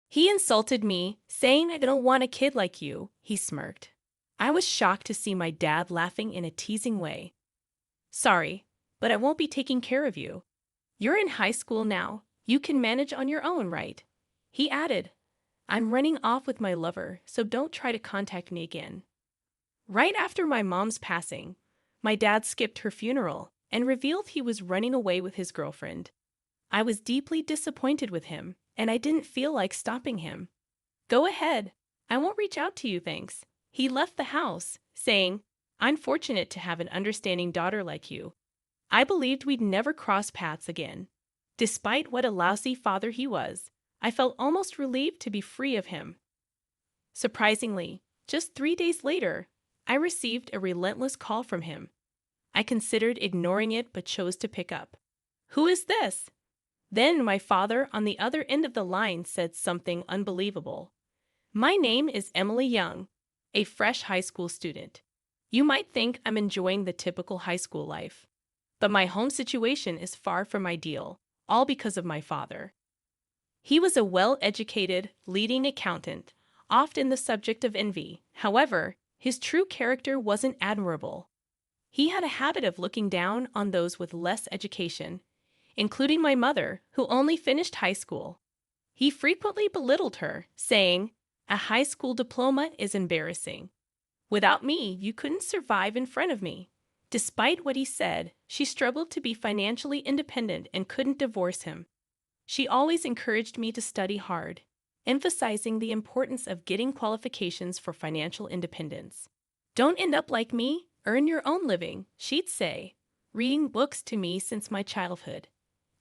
He insulted me, saying I don't want a kid like you, he smirked. I was shocked to see my dad laughing in a teasing way. Sorry, but I won't be taking care of you. You're in high school now. You can manage on your own, right? He added. I'm running off with my lover, so don't try to contact me again. Right after my mom's passing, my dad skipped her funeral and revealed he was running away with his girlfriend. I was deeply disappointed with him, and I didn't feel like stopping him. Go ahead. I won't reach out to you, thanks. He left the house, saying, I'm fortunate to have an understanding daughter like you. I believed we'd never cross paths again. Despite what a lousy father he was, I felt almost relieved to be free of him. Surprisingly, just 3 days later, I received a relentless call from him. I considered ignoring it but chose to pick up. Who is this? Then my father on the other end of the line said something unbelievable. My name is Emily Young, a fresh high school student. You might think I'm enjoying the typical high school life, but my home situation is far from ideal, all because of my father. He was a well-educated, leading accountant, often the subject of envy. However, his true character wasn't admirable. He had a habit of looking down on those with less education, including my mother, who only finished high school. He frequently belittled her, saying, a high school diploma is embarrassing. Without me, you couldn't survive in front of me. Despite what he said, she struggled to be financially independent and couldn't divorce him. She always encouraged me to study hard, emphasizing the importance of getting qualifications for financial independence. Don't end up like me, earn your own living, she'd say, reading books to me since my childhood.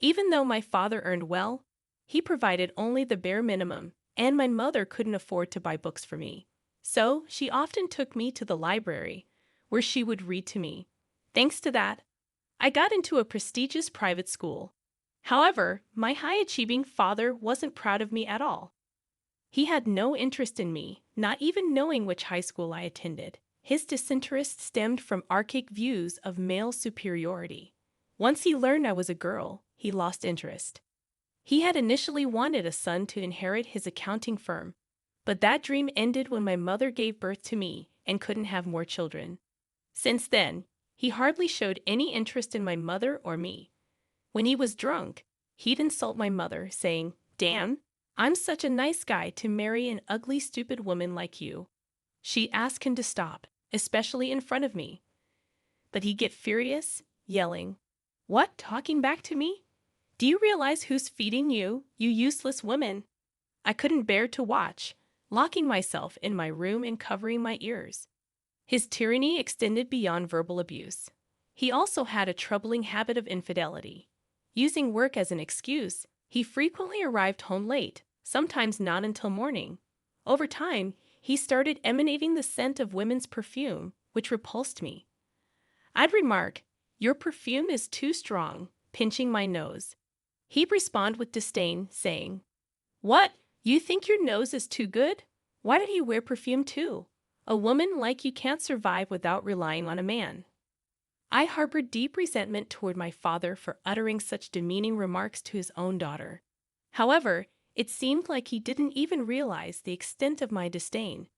Even though my father earned well, he provided only the bare minimum, and my mother couldn't afford to buy books for me. So she often took me to the library, where she would read to me. Thanks to that, I got into a prestigious private school. However, my high-achieving father wasn't proud of me at all. He had no interest in me, not even knowing which high school I attended. His disinterest stemmed from archaic views of male superiority. Once he learned I was a girl, he lost interest. He had initially wanted a son to inherit his accounting firm, but that dream ended when my mother gave birth to me and couldn't have more children. Since then, he hardly showed any interest in my mother or me. When he was drunk, he'd insult my mother, saying, "Dan, I'm such a nice guy to marry an ugly, stupid woman like you." She'd ask him to stop, especially in front of me. But he'd get furious, yelling, "What, talking back to me? Do you realize who's feeding you, you useless woman?" I couldn't bear to watch, locking myself in my room and covering my ears. His tyranny extended beyond verbal abuse. He also had a troubling habit of infidelity. Using work as an excuse, he frequently arrived home late, sometimes not until morning. Over time, he started emanating the scent of women's perfume, which repulsed me. I'd remark, "Your perfume is too strong," pinching my nose. He'd respond with disdain, saying, "What? You think your nose is too good? Why did he wear perfume too? A woman like you can't survive without relying on a man." I harbored deep resentment toward my father for uttering such demeaning remarks to his own daughter. However, it seemed like he didn't even realize the extent of my disdain.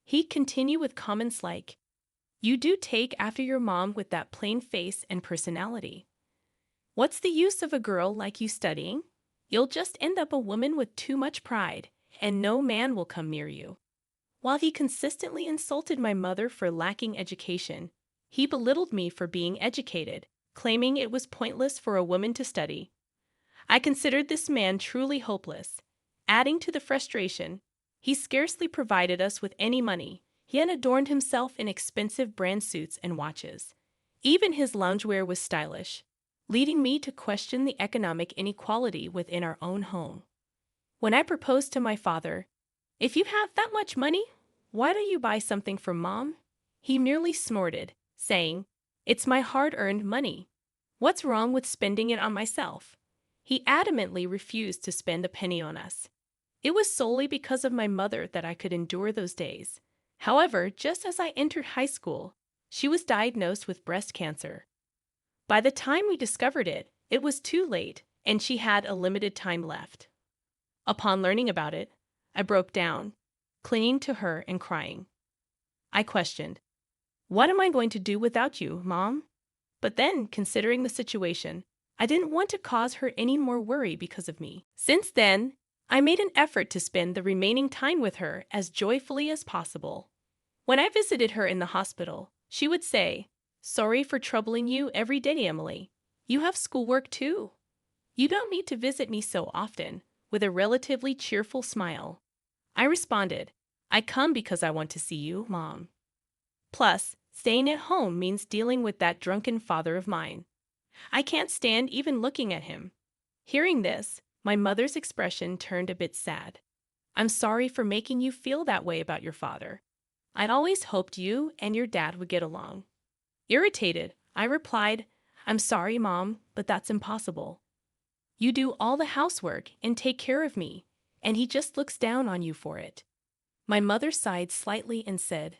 He'd continue with comments like, "You do take after your mom with that plain face and personality. What's the use of a girl like you studying? You'll just end up a woman with too much pride, and no man will come near you." While he consistently insulted my mother for lacking education, he belittled me for being educated, claiming it was pointless for a woman to study. I considered this man truly hopeless. Adding to the frustration, he scarcely provided us with any money, yet adorned himself in expensive brand suits and watches. Even his loungewear was stylish, leading me to question the economic inequality within our own home. When I proposed to my father, "If you have that much money, why don't you buy something for Mom?" he merely snorted, saying, "It's my hard-earned money. What's wrong with spending it on myself?" He adamantly refused to spend a penny on us. It was solely because of my mother that I could endure those days. However, just as I entered high school, she was diagnosed with breast cancer. By the time we discovered it, it was too late, and she had a limited time left. Upon learning about it, I broke down, clinging to her and crying. I questioned, "What am I going to do without you, Mom?" But then, considering the situation, I didn't want to cause her any more worry because of me. Since then, I made an effort to spend the remaining time with her as joyfully as possible. When I visited her in the hospital, she would say, "Sorry for troubling you every day, Emily. You have schoolwork too. You don't need to visit me so often," with a relatively cheerful smile. I responded, "I come because I want to see you, Mom. Plus, staying at home means dealing with that drunken father of mine. I can't stand even looking at him." Hearing this, my mother's expression turned a bit sad. "I'm sorry for making you feel that way about your father. I'd always hoped you and your dad would get along." Irritated, I replied, "I'm sorry, Mom, but that's impossible. You do all the housework and take care of me, and he just looks down on you for it." My mother sighed slightly and said,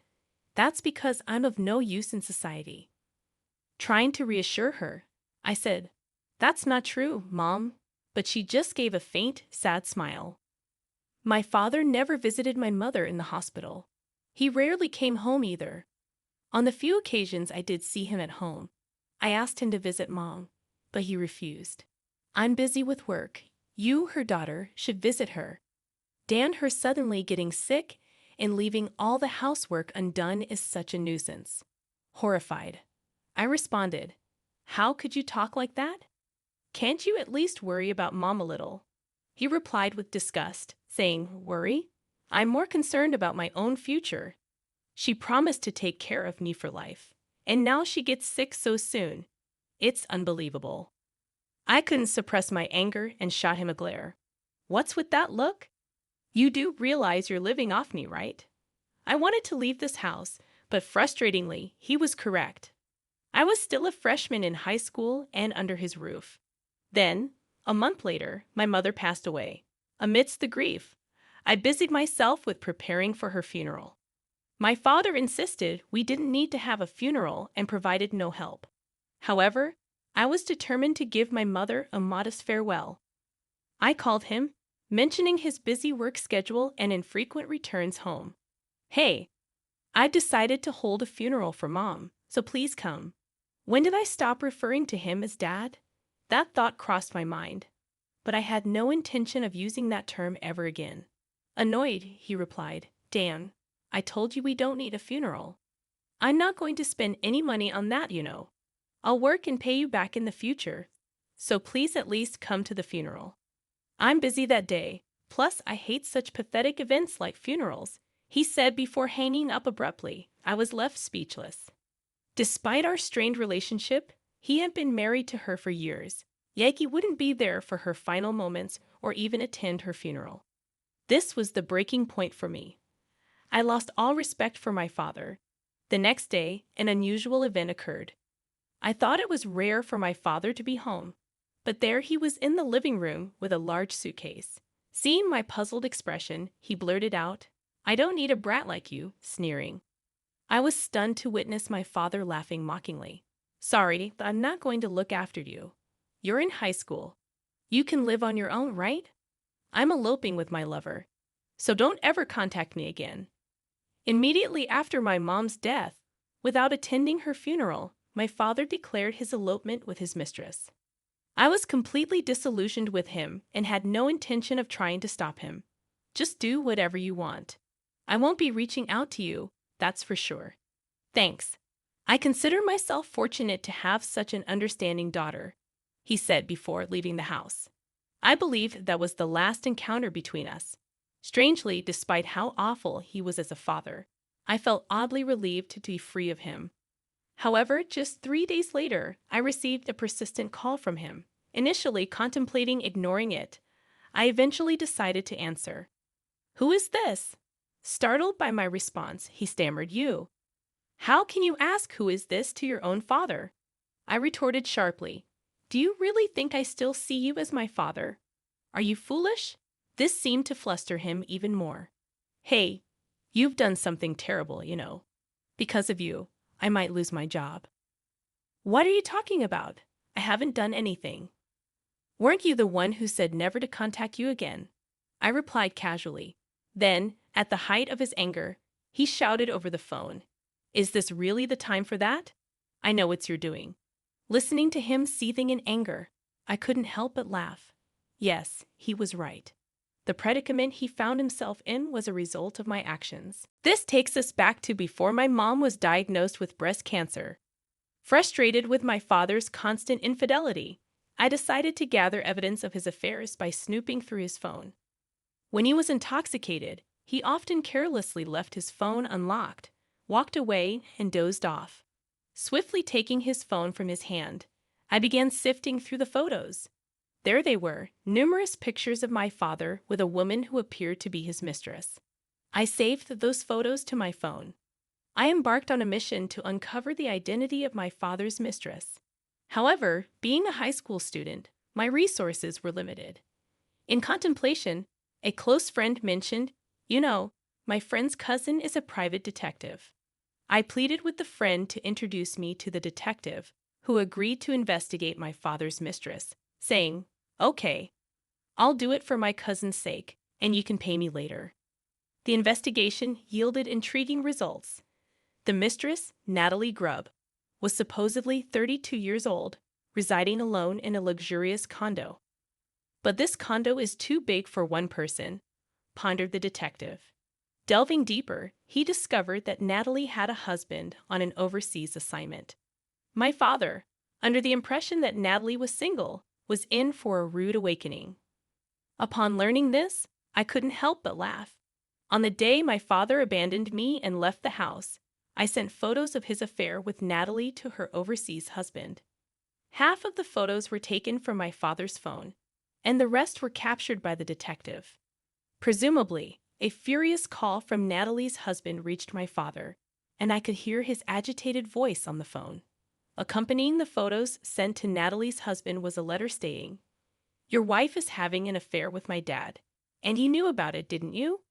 "That's because I'm of no use in society." Trying to reassure her, I said, "That's not true, Mom," but she just gave a faint, sad smile. My father never visited my mother in the hospital. He rarely came home either. On the few occasions I did see him at home, I asked him to visit Mom, but he refused. "I'm busy with work. You, her daughter, should visit her. Dan, her suddenly getting sick and leaving all the housework undone is such a nuisance." Horrified, I responded, "How could you talk like that? Can't you at least worry about Mom a little?" He replied with disgust, saying, "Worry? I'm more concerned about my own future. She promised to take care of me for life, and now she gets sick so soon. It's unbelievable." I couldn't suppress my anger and shot him a glare. "What's with that look? You do realize you're living off me, right?" I wanted to leave this house, but frustratingly, he was correct. I was still a freshman in high school and under his roof. Then, a month later, my mother passed away. Amidst the grief, I busied myself with preparing for her funeral. My father insisted we didn't need to have a funeral and provided no help. However, I was determined to give my mother a modest farewell. I called him, mentioning his busy work schedule and infrequent returns home. "Hey, I've decided to hold a funeral for Mom, so please come." When did I stop referring to him as Dad? That thought crossed my mind, but I had no intention of using that term ever again. Annoyed, he replied, "Dan, I told you we don't need a funeral. I'm not going to spend any money on that, you know. I'll work and pay you back in the future, so please at least come to the funeral. I'm busy that day, plus I hate such pathetic events like funerals," he said before hanging up abruptly. I was left speechless. Despite our strained relationship, he had been married to her for years, yet he wouldn't be there for her final moments or even attend her funeral. This was the breaking point for me. I lost all respect for my father. The next day, an unusual event occurred. I thought it was rare for my father to be home, but there he was in the living room with a large suitcase. Seeing my puzzled expression, he blurted out, "I don't need a brat like you," sneering. I was stunned to witness my father laughing mockingly. "Sorry, but I'm not going to look after you. You're in high school. You can live on your own, right? I'm eloping with my lover, so don't ever contact me again." Immediately after my mom's death, without attending her funeral, my father declared his elopement with his mistress. I was completely disillusioned with him and had no intention of trying to stop him. "Just do whatever you want. I won't be reaching out to you, that's for sure. Thanks. I consider myself fortunate to have such an understanding daughter," he said before leaving the house. I believe that was the last encounter between us. Strangely, despite how awful he was as a father, I felt oddly relieved to be free of him. However, just 3 days later, I received a persistent call from him. Initially contemplating ignoring it, I eventually decided to answer. "Who is this?" Startled by my response, he stammered, "You. How can you ask who is this to your own father?" I retorted sharply, "Do you really think I still see you as my father? Are you foolish?" This seemed to fluster him even more. "Hey, you've done something terrible, you know. Because of you, I might lose my job." "What are you talking about? I haven't done anything." "Weren't you the one who said never to contact you again?" I replied casually. Then, at the height of his anger, he shouted over the phone, "Is this really the time for that? I know what you're doing." Listening to him seething in anger, I couldn't help but laugh. Yes, he was right. The predicament he found himself in was a result of my actions. This takes us back to before my mom was diagnosed with breast cancer. Frustrated with my father's constant infidelity, I decided to gather evidence of his affairs by snooping through his phone. When he was intoxicated, he often carelessly left his phone unlocked, walked away, and dozed off. Swiftly taking his phone from his hand, I began sifting through the photos. There they were, numerous pictures of my father with a woman who appeared to be his mistress. I saved those photos to my phone. I embarked on a mission to uncover the identity of my father's mistress. However, being a high school student, my resources were limited. In contemplation, a close friend mentioned, my friend's cousin is a private detective. I pleaded with the friend to introduce me to the detective, who agreed to investigate my father's mistress, saying, "Okay, I'll do it for my cousin's sake, and you can pay me later." The investigation yielded intriguing results. The mistress, Natalie Grubb, was supposedly 32 years old, residing alone in a luxurious condo. "But this condo is too big for one person," pondered the detective. Delving deeper, he discovered that Natalie had a husband on an overseas assignment. My father, under the impression that Natalie was single, was in for a rude awakening. Upon learning this, I couldn't help but laugh. On the day my father abandoned me and left the house, I sent photos of his affair with Natalie to her overseas husband. Half of the photos were taken from my father's phone, and the rest were captured by the detective. Presumably, a furious call from Natalie's husband reached my father, and I could hear his agitated voice on the phone. Accompanying the photos sent to Natalie's husband was a letter stating, "Your wife is having an affair with my dad, and you knew about it, didn't you?"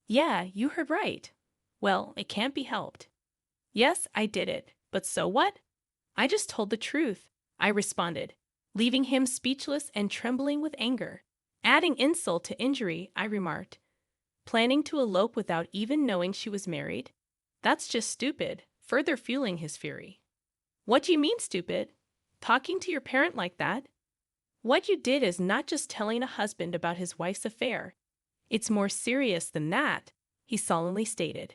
"Yeah, you heard right." "Well, it can't be helped." "Yes, I did it, but so what?" "I just told the truth," I responded, leaving him speechless and trembling with anger. Adding insult to injury, I remarked, "Planning to elope without even knowing she was married? That's just stupid," further fueling his fury. "What do you mean, stupid? Talking to your parent like that? What you did is not just telling a husband about his wife's affair. It's more serious than that," he solemnly stated.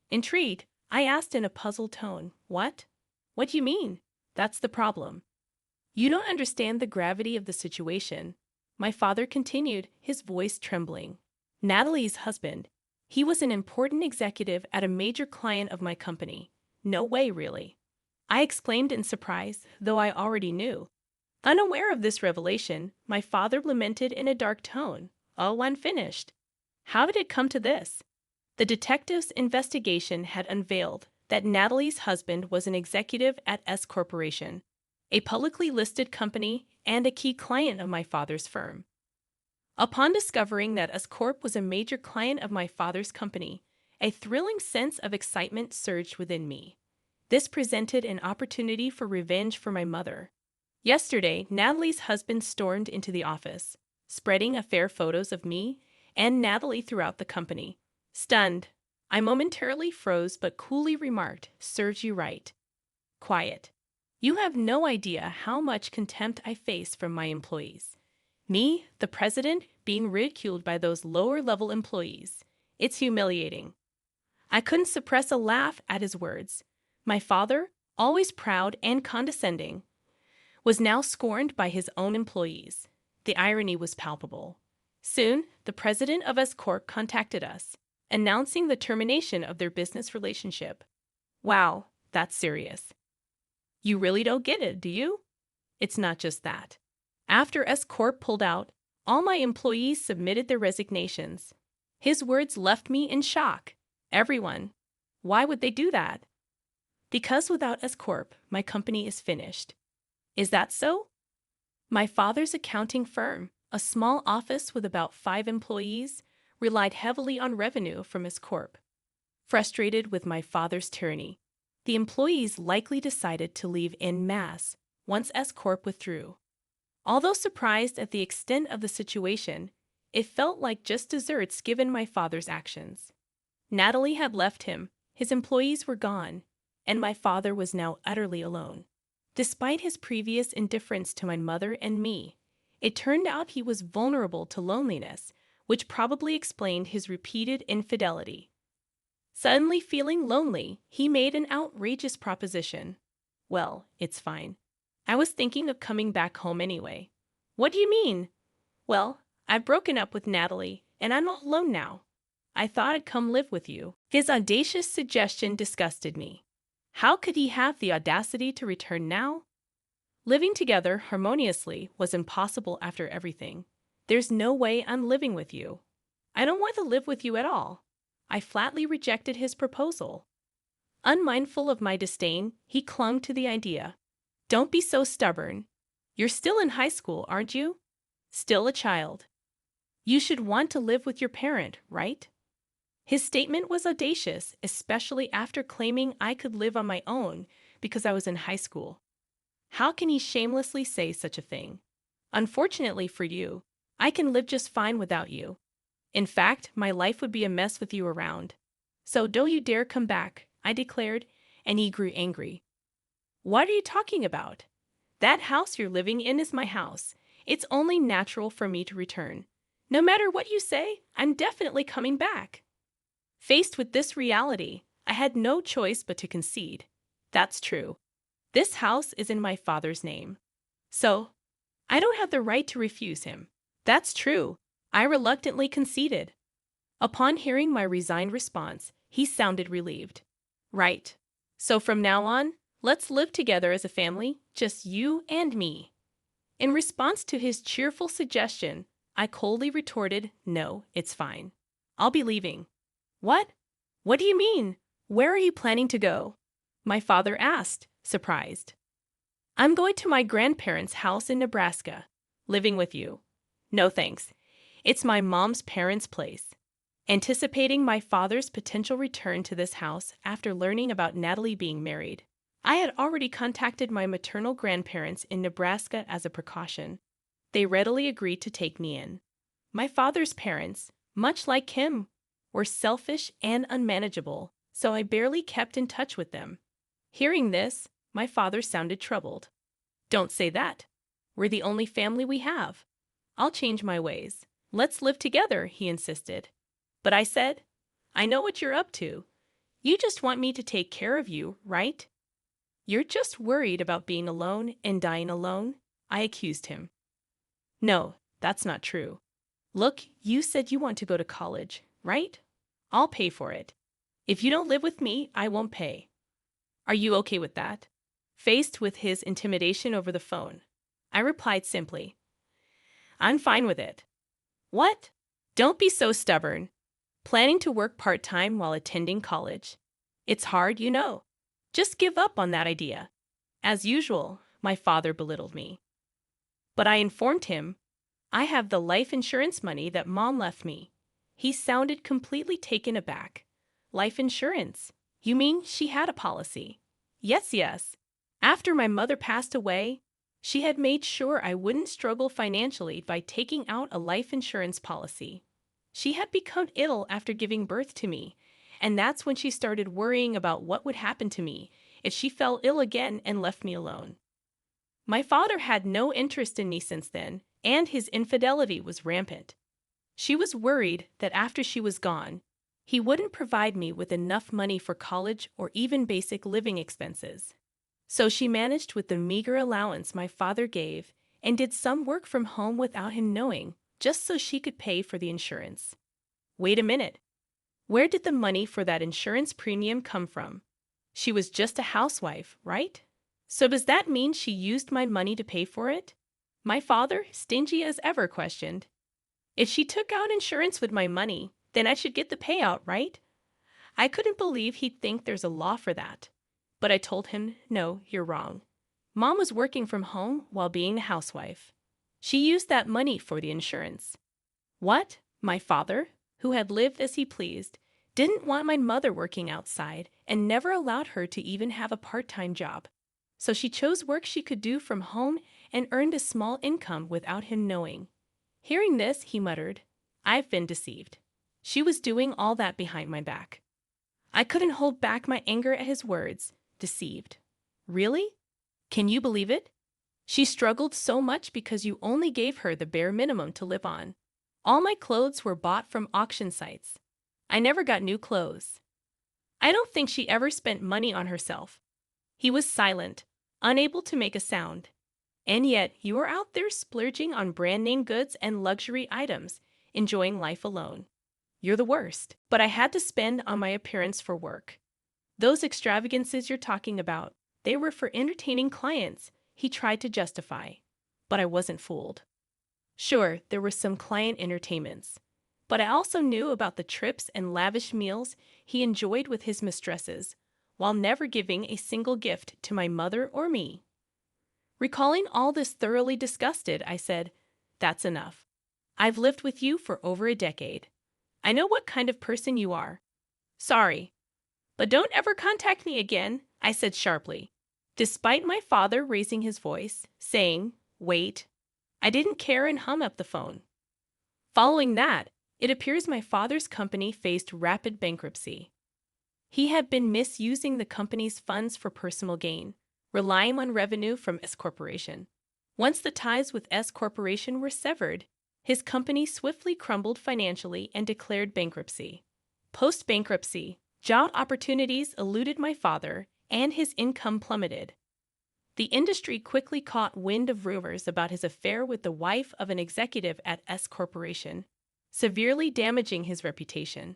Intrigued, I asked in a puzzled tone, "What? What do you mean?" "That's the problem. You don't understand the gravity of the situation," my father continued, his voice trembling. "Natalie's husband, he was an important executive at a major client of my company. No way, really." I exclaimed in surprise, though I already knew. Unaware of this revelation, my father lamented in a dark tone, "Oh, unfinished. How did it come to this?" The detective's investigation had unveiled that Natalie's husband was an executive at S Corporation, a publicly listed company and a key client of my father's firm. Upon discovering that S Corp was a major client of my father's company, a thrilling sense of excitement surged within me. This presented an opportunity for revenge for my mother. Yesterday, Natalie's husband stormed into the office, spreading affair photos of me and Natalie throughout the company. Stunned, I momentarily froze but coolly remarked, "Serves you right." Quiet. You have no idea how much contempt I face from my employees. Me, the president, being ridiculed by those lower-level employees. It's humiliating. I couldn't suppress a laugh at his words. My father, always proud and condescending, was now scorned by his own employees. The irony was palpable. Soon, the president of S Corp contacted us, announcing the termination of their business relationship. Wow, that's serious. You really don't get it, do you? It's not just that. After S Corp pulled out, all my employees submitted their resignations. His words left me in shock. Everyone. Why would they do that? Because without S Corp, my company is finished. Is that so? My father's accounting firm, a small office with about 5 employees, relied heavily on revenue from S Corp. Frustrated with my father's tyranny, the employees likely decided to leave en masse once S Corp withdrew. Although surprised at the extent of the situation, It felt like just desserts given my father's actions. Natalie had left him, his employees were gone, and my father was now utterly alone. Despite his previous indifference to my mother and me, it turned out he was vulnerable to loneliness, which probably explained his repeated infidelity. Suddenly feeling lonely, he made an outrageous proposition. Well, it's fine. I was thinking of coming back home anyway. What do you mean? Well, I've broken up with Natalie, and I'm all alone now. I thought I'd come live with you. His audacious suggestion disgusted me. How could he have the audacity to return now? Living together harmoniously was impossible after everything. There's no way I'm living with you. I don't want to live with you at all. I flatly rejected his proposal. Unmindful of my disdain, he clung to the idea. Don't be so stubborn. You're still in high school, aren't you? Still a child. You should want to live with your parent, right? His statement was audacious, especially after claiming I could live on my own because I was in high school. How can he shamelessly say such a thing? Unfortunately for you, I can live just fine without you. In fact, my life would be a mess with you around. So don't you dare come back, I declared, and he grew angry. What are you talking about? That house you're living in is my house. It's only natural for me to return. No matter what you say, I'm definitely coming back. Faced with this reality, I had no choice but to concede. That's true. This house is in my father's name. So, I don't have the right to refuse him. That's true. I reluctantly conceded. Upon hearing my resigned response, he sounded relieved. Right. So from now on, let's live together as a family, just you and me. In response to his cheerful suggestion, I coldly retorted, no, it's fine. I'll be leaving. What? What do you mean? Where are you planning to go? My father asked, surprised. I'm going to my grandparents' house in Nebraska, living with you. No thanks. It's my mom's parents' place. Anticipating my father's potential return to this house after learning about Natalie being married, I had already contacted my maternal grandparents in Nebraska as a precaution. They readily agreed to take me in. My father's parents, much like him, were selfish and unmanageable, so I barely kept in touch with them. Hearing this, my father sounded troubled. Don't say that. We're the only family we have. I'll change my ways. Let's live together, he insisted. But I said, I know what you're up to. You just want me to take care of you, right? You're just worried about being alone and dying alone, I accused him. No, that's not true. Look, you said you want to go to college, right? I'll pay for it. If you don't live with me, I won't pay. Are you okay with that? Faced with his intimidation over the phone, I replied simply, I'm fine with it. What? Don't be so stubborn. Planning to work part-time while attending college. It's hard, you know. Just give up on that idea. As usual, my father belittled me. But I informed him, I have the life insurance money that Mom left me. He sounded completely taken aback. Life insurance? You mean she had a policy? Yes. After my mother passed away, she had made sure I wouldn't struggle financially by taking out a life insurance policy. She had become ill after giving birth to me, and that's when she started worrying about what would happen to me if she fell ill again and left me alone. My father had no interest in me since then, and his infidelity was rampant. She was worried that after she was gone, he wouldn't provide me with enough money for college or even basic living expenses. So she managed with the meager allowance my father gave and did some work from home without him knowing, just so she could pay for the insurance. Wait a minute. Where did the money for that insurance premium come from? She was just a housewife, right? So does that mean she used my money to pay for it? My father, stingy as ever, questioned. If she took out insurance with my money, then I should get the payout, right? I couldn't believe he'd think there's a law for that. But I told him, no, you're wrong. Mom was working from home while being a housewife. She used that money for the insurance. What? My father, who had lived as he pleased, didn't want my mother working outside and never allowed her to even have a part-time job. So she chose work she could do from home and earned a small income without him knowing. Hearing this, he muttered, I've been deceived. She was doing all that behind my back. I couldn't hold back my anger at his words. Deceived. Really? Can you believe it? She struggled so much because you only gave her the bare minimum to live on. All my clothes were bought from auction sites. I never got new clothes. I don't think she ever spent money on herself. He was silent, unable to make a sound. And yet, you are out there splurging on brand-name goods and luxury items, enjoying life alone. You're the worst. But I had to spend on my appearance for work. Those extravagances you're talking about, they were for entertaining clients, he tried to justify. But I wasn't fooled. Sure, there were some client entertainments. But I also knew about the trips and lavish meals he enjoyed with his mistresses, while never giving a single gift to my mother or me. Recalling all this thoroughly disgusted, I said, "That's enough. I've lived with you for over a decade. I know what kind of person you are. Sorry. But don't ever contact me again," I said sharply. Despite my father raising his voice, saying, "Wait," I didn't care and hung up the phone. Following that, it appears my father's company faced rapid bankruptcy. He had been misusing the company's funds for personal gain, relying on revenue from S Corporation. Once the ties with S Corporation were severed, his company swiftly crumbled financially and declared bankruptcy. Post-bankruptcy, job opportunities eluded my father, and his income plummeted. The industry quickly caught wind of rumors about his affair with the wife of an executive at S Corporation, severely damaging his reputation.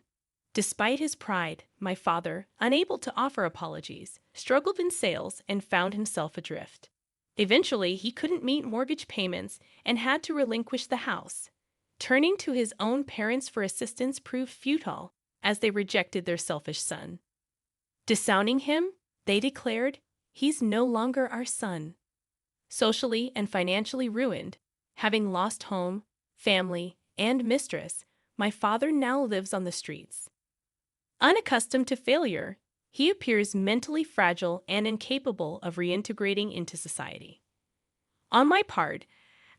Despite his pride, my father, unable to offer apologies, struggled in sales and found himself adrift. Eventually, he couldn't meet mortgage payments and had to relinquish the house. Turning to his own parents for assistance proved futile, as they rejected their selfish son. Disowning him, they declared, "He's no longer our son." Socially and financially ruined, having lost home, family, and mistress, my father now lives on the streets. Unaccustomed to failure, he appears mentally fragile and incapable of reintegrating into society. On my part,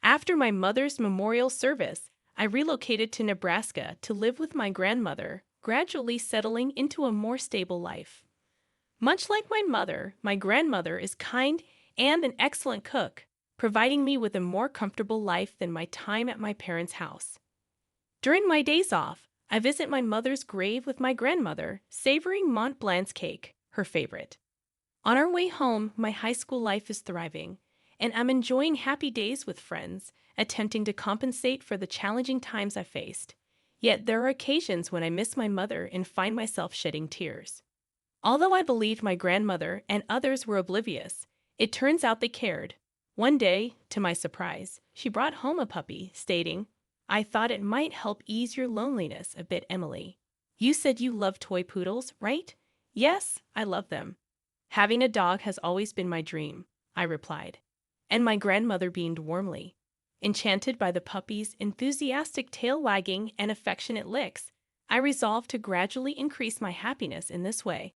after my mother's memorial service, I relocated to Nebraska to live with my grandmother, gradually settling into a more stable life. Much like my mother, my grandmother is kind and an excellent cook, providing me with a more comfortable life than my time at my parents' house. During my days off, I visit my mother's grave with my grandmother, savoring Mont Blanc's cake, her favorite. On our way home, my high school life is thriving, and I'm enjoying happy days with friends, attempting to compensate for the challenging times I faced. Yet there are occasions when I miss my mother and find myself shedding tears. Although I believed my grandmother and others were oblivious, it turns out they cared. One day, to my surprise, she brought home a puppy, stating, "I thought it might help ease your loneliness a bit, Emily. You said you love toy poodles, right?" "Yes, I love them. Having a dog has always been my dream," I replied. And my grandmother beamed warmly. Enchanted by the puppy's enthusiastic tail wagging and affectionate licks, I resolved to gradually increase my happiness in this way.